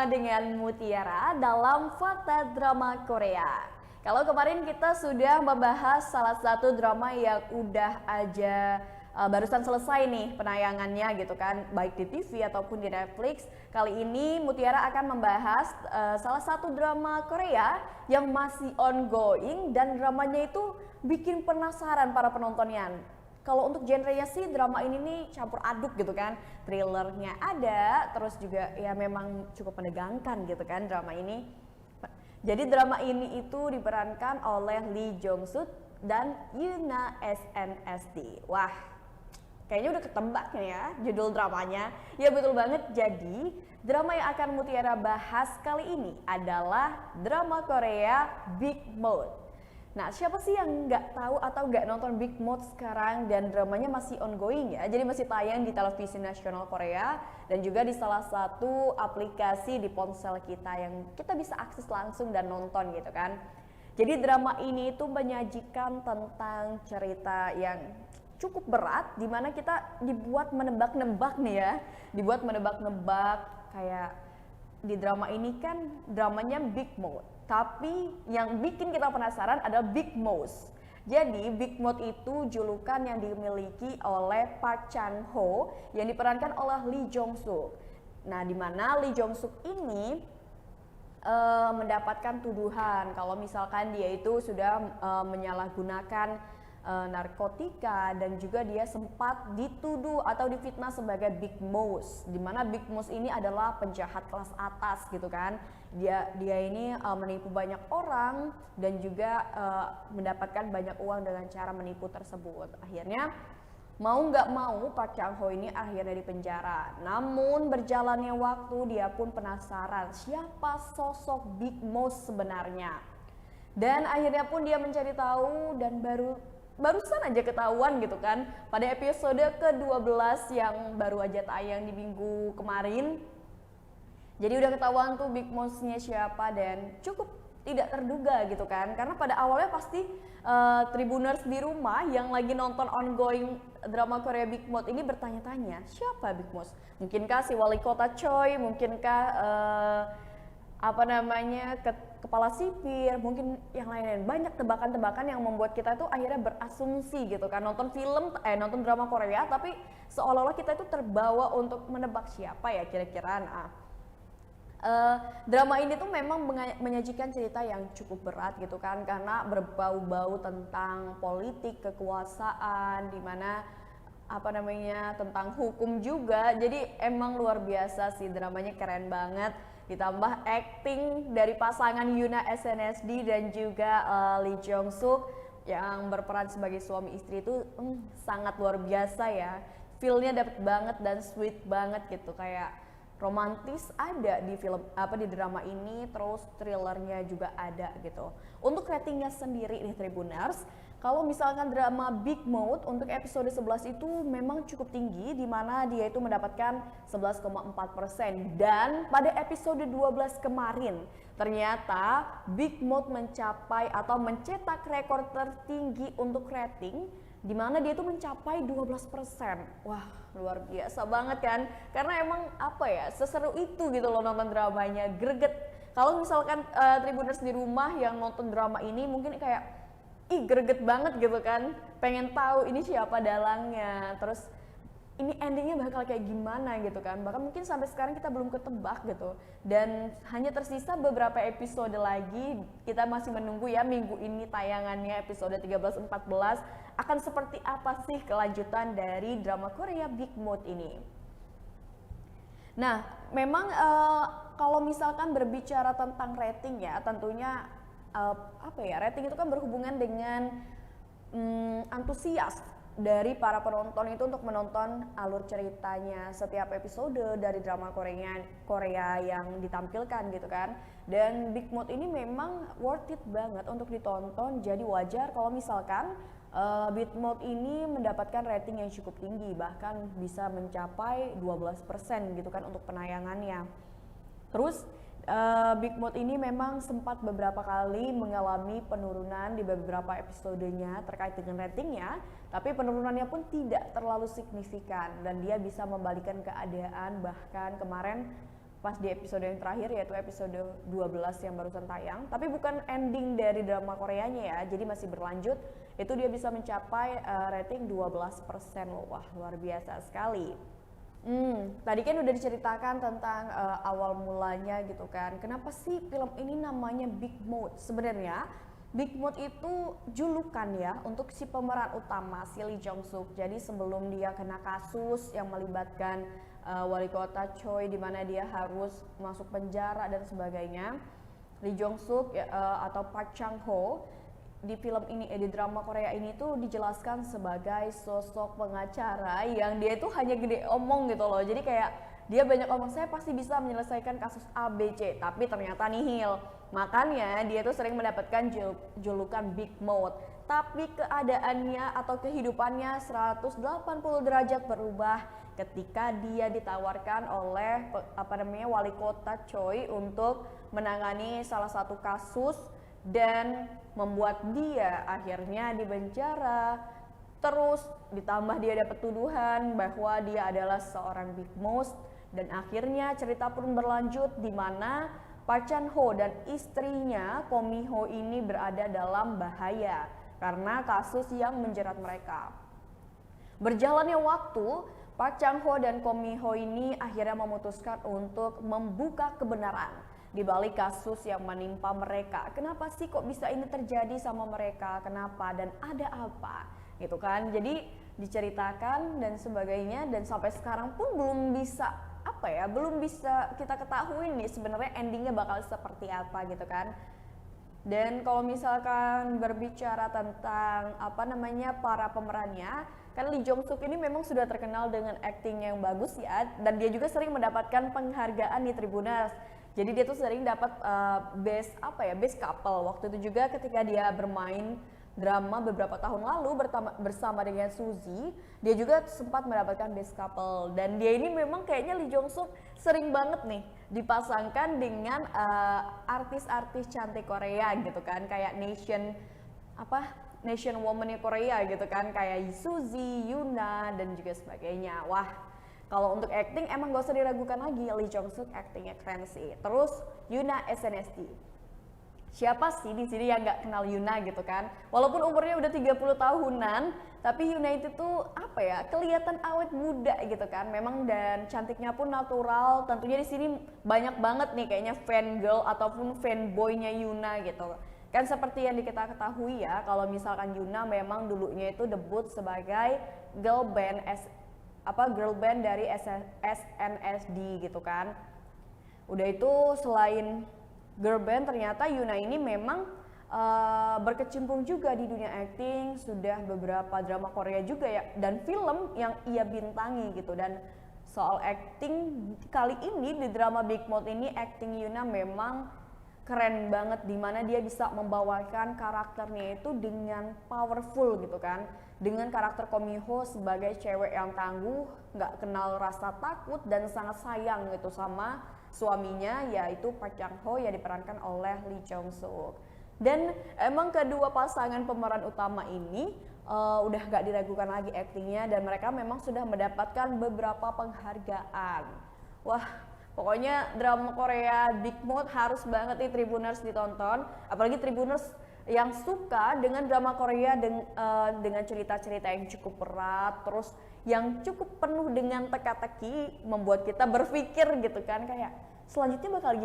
bersama dengan Mutiara dalam Fakta Drama Korea. Kalau kemarin kita sudah membahas salah satu drama yang udah aja barusan selesai nih penayangannya gitu kan, baik di TV ataupun di Netflix. Kali ini Mutiara akan membahas salah satu drama Korea yang masih ongoing dan dramanya itu bikin penasaran para penontonnya. Kalau untuk genrenya sih drama ini nih campur aduk gitu kan, thrillernya ada, terus juga ya memang cukup menegangkan gitu kan drama ini. Jadi drama ini itu diperankan oleh Lee Jong Suk dan Yoona SNSD. Wah, kayaknya udah ketebak nih ya judul dramanya. Ya betul banget, jadi drama yang akan Mutiara bahas kali ini adalah drama Korea Big Mouth. Nah, siapa sih yang nggak tahu atau nggak nonton Big Mouth sekarang, dan dramanya masih ongoing ya, jadi masih tayang di televisi nasional Korea dan juga di salah satu aplikasi di ponsel kita yang kita bisa akses langsung dan nonton gitu kan. Jadi drama ini itu menyajikan tentang cerita yang cukup berat, dimana kita dibuat menebak-nebak nih ya, dibuat menebak-nebak kayak di drama ini kan dramanya Big Mouth, tapi yang bikin kita penasaran adalah Big Mouth. Jadi Big Mouth itu julukan yang dimiliki oleh Park Chan Ho yang diperankan oleh Lee Jong Suk. Nah, di mana Lee Jong Suk ini mendapatkan tuduhan kalau misalkan dia itu sudah menyalahgunakan narkotika, dan juga dia sempat dituduh atau difitnah sebagai Big Mouth, di mana Big Mouth ini adalah penjahat kelas atas gitu kan. Dia ini menipu banyak orang dan juga mendapatkan banyak uang dengan cara menipu tersebut. Akhirnya mau nggak mau Park Chan Ho ini akhirnya dipenjara. Namun berjalannya waktu dia pun penasaran siapa sosok Big Mouth sebenarnya. Dan akhirnya pun dia mencari tahu, dan barusan aja ketahuan gitu kan pada episode ke-12 yang baru aja tayang di minggu kemarin. Jadi udah ketahuan tuh Big Mouth-nya siapa, dan cukup tidak terduga gitu kan, karena pada awalnya pasti Tribuners di rumah yang lagi nonton ongoing drama Korea Big Mouth ini bertanya-tanya siapa Big Mouth. Mungkinkah si wali kota Choi, mungkinkah kepala sipir, mungkin yang lain-lain. Banyak tebakan-tebakan yang membuat kita tuh akhirnya berasumsi gitu kan, nonton nonton drama Korea tapi seolah-olah kita itu terbawa untuk menebak siapa ya kira-kira. Drama ini tuh memang menyajikan cerita yang cukup berat gitu kan, karena berbau-bau tentang politik, kekuasaan, dimana tentang hukum juga. Jadi emang luar biasa sih, dramanya keren banget. Ditambah acting dari pasangan Yoona SNSD dan juga Lee Jong Suk yang berperan sebagai suami istri itu sangat luar biasa ya. Feel-nya dapet banget dan sweet banget gitu, kayak romantis ada di di drama ini, terus thrillernya juga ada gitu. Untuk ratingnya sendiri nih Tribuners, kalau misalkan drama Big Mouth untuk episode 11 itu memang cukup tinggi, di mana dia itu mendapatkan 11,4%, dan pada episode 12 kemarin ternyata Big Mouth mencapai atau mencetak rekor tertinggi untuk rating, di mana dia itu mencapai 12%. Wah, luar biasa banget kan? Karena emang seseru itu gitu loh nonton dramanya, greget. Kalau misalkan Tribuners di rumah yang nonton drama ini mungkin kayak greget banget gitu kan, pengen tahu ini siapa dalangnya, terus ini endingnya bakal kayak gimana gitu kan. Bahkan mungkin sampai sekarang kita belum ketebak gitu, dan hanya tersisa beberapa episode lagi. Kita masih menunggu ya minggu ini tayangannya episode 13-14 akan seperti apa sih kelanjutan dari drama Korea Big Mouth ini. Nah, memang kalau misalkan berbicara tentang rating ya, tentunya rating itu kan berhubungan dengan antusias dari para penonton itu untuk menonton alur ceritanya setiap episode dari drama Korea yang ditampilkan gitu kan. Dan Big Mouth ini memang worth it banget untuk ditonton, jadi wajar kalau misalkan Big Mouth ini mendapatkan rating yang cukup tinggi, bahkan bisa mencapai 12% gitu kan untuk penayangannya. Terus Big Mouth ini memang sempat beberapa kali mengalami penurunan di beberapa episodenya terkait dengan ratingnya, tapi penurunannya pun tidak terlalu signifikan dan dia bisa membalikkan keadaan. Bahkan kemarin pas di episode yang terakhir, yaitu episode 12 yang barusan tayang. Tapi bukan ending dari drama Koreanya ya, jadi masih berlanjut. Itu dia bisa mencapai rating 12% loh. Wah, luar biasa sekali. Tadi kan udah diceritakan tentang awal mulanya gitu kan. Kenapa sih film ini namanya Big Mouth? Sebenarnya Big Mouth itu julukan ya untuk si pemeran utama, si Lee Jong Suk. Jadi sebelum dia kena kasus yang melibatkan wali kota Choi, di mana dia harus masuk penjara dan sebagainya, Lee Jong Suk atau Park Chang Ho di film ini, di drama Korea ini tuh dijelaskan sebagai sosok pengacara yang dia itu hanya gede omong gitu loh. Jadi kayak dia banyak omong, saya pasti bisa menyelesaikan kasus A, B, C, tapi ternyata nihil. Makanya dia tuh sering mendapatkan julukan Big Mouth. Tapi keadaannya atau kehidupannya 180 derajat berubah ketika dia ditawarkan oleh wali kota Choi untuk menangani salah satu kasus dan membuat dia akhirnya dipenjara. Terus ditambah dia dapat tuduhan bahwa dia adalah seorang Big Mouth, dan akhirnya cerita pun berlanjut di mana Park Chan Ho dan istrinya Ko Mi Ho ini berada dalam bahaya karena kasus yang menjerat mereka. Berjalannya waktu, Park Chan Ho dan Ko Mi Ho ini akhirnya memutuskan untuk membuka kebenaran di balik kasus yang menimpa mereka. Kenapa sih kok bisa ini terjadi sama mereka? Kenapa dan ada apa? Gitu kan. Jadi diceritakan dan sebagainya, dan sampai sekarang pun belum bisa kita ketahui nih sebenarnya endingnya bakal seperti apa gitu kan. Dan kalau misalkan berbicara tentang para pemerannya, kan Lee Jong Suk ini memang sudah terkenal dengan akting yang bagus ya, dan dia juga sering mendapatkan penghargaan di Tribuners. Jadi dia tuh sering dapat best couple. Waktu itu juga ketika dia bermain drama beberapa tahun lalu bersama dengan Suzy, dia juga sempat mendapatkan best couple. Dan dia ini memang kayaknya Lee Jong Suk sering banget nih dipasangkan dengan artis-artis cantik Korea gitu kan, kayak nation woman Korea gitu kan, kayak Suzy, Yuna dan juga sebagainya. Wah, kalau untuk acting emang gak usah diragukan lagi, Lee Jong Suk actingnya keren sih. Terus Yuna SNSD. Siapa sih di sini yang nggak kenal Yuna gitu kan? Walaupun umurnya udah 30 tahunan, tapi Yuna itu tuh kelihatan awet muda gitu kan. Memang dan cantiknya pun natural. Tentunya di sini banyak banget nih kayaknya fan girl ataupun fanboynya Yuna gitu. Kan seperti yang kita ketahui ya, kalau misalkan Yuna memang dulunya itu debut sebagai girl band dari SNSD gitu kan. Udah itu selain girl band, ternyata Yuna ini memang berkecimpung juga di dunia acting, sudah beberapa drama Korea juga ya, dan film yang ia bintangi gitu. Dan soal acting kali ini di drama Big Mouth ini, acting Yuna memang keren banget, dimana dia bisa membawakan karakternya itu dengan powerful gitu kan, dengan karakter Ko Mi Ho sebagai cewek yang tangguh, nggak kenal rasa takut dan sangat sayang gitu sama suaminya, yaitu Park Chan Ho yang diperankan oleh Lee Jong Suk. Dan emang kedua pasangan pemeran utama ini udah gak diragukan lagi aktingnya, dan mereka memang sudah mendapatkan beberapa penghargaan. Wah, pokoknya drama Korea Big Mouth harus banget nih Tribuners ditonton, apalagi Tribuners yang suka dengan drama Korea dengan cerita-cerita yang cukup berat, terus yang cukup penuh dengan teka-teki, membuat kita berpikir gitu kan, kayak selanjutnya bakal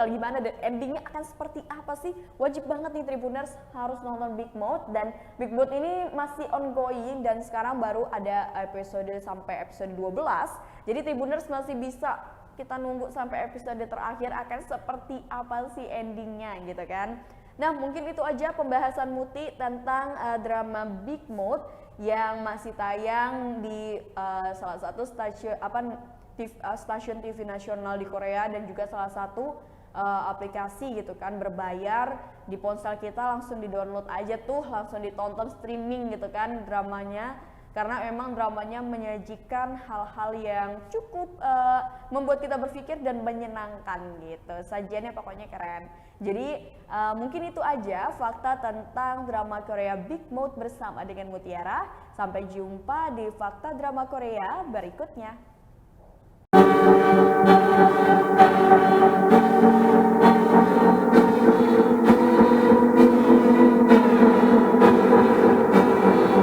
gimana dan endingnya akan seperti apa sih. Wajib banget nih Tribuners harus nonton Big Mouth, dan Big Mouth ini masih ongoing dan sekarang baru ada episode sampai episode 12. Jadi Tribuners masih bisa kita nunggu sampai episode terakhir akan seperti apa sih endingnya gitu kan. Nah, mungkin itu aja pembahasan Muti tentang drama Big Mouth yang masih tayang di salah satu stasiun TV nasional di Korea, dan juga salah satu aplikasi gitu kan berbayar di ponsel kita. Langsung di-download aja tuh, langsung ditonton streaming gitu kan dramanya, karena emang dramanya menyajikan hal-hal yang cukup membuat kita berpikir dan menyenangkan gitu. Sajiannya pokoknya keren. Jadi mungkin itu aja fakta tentang drama Korea Big Mouth bersama dengan Mutiara. Sampai jumpa di fakta drama Korea berikutnya.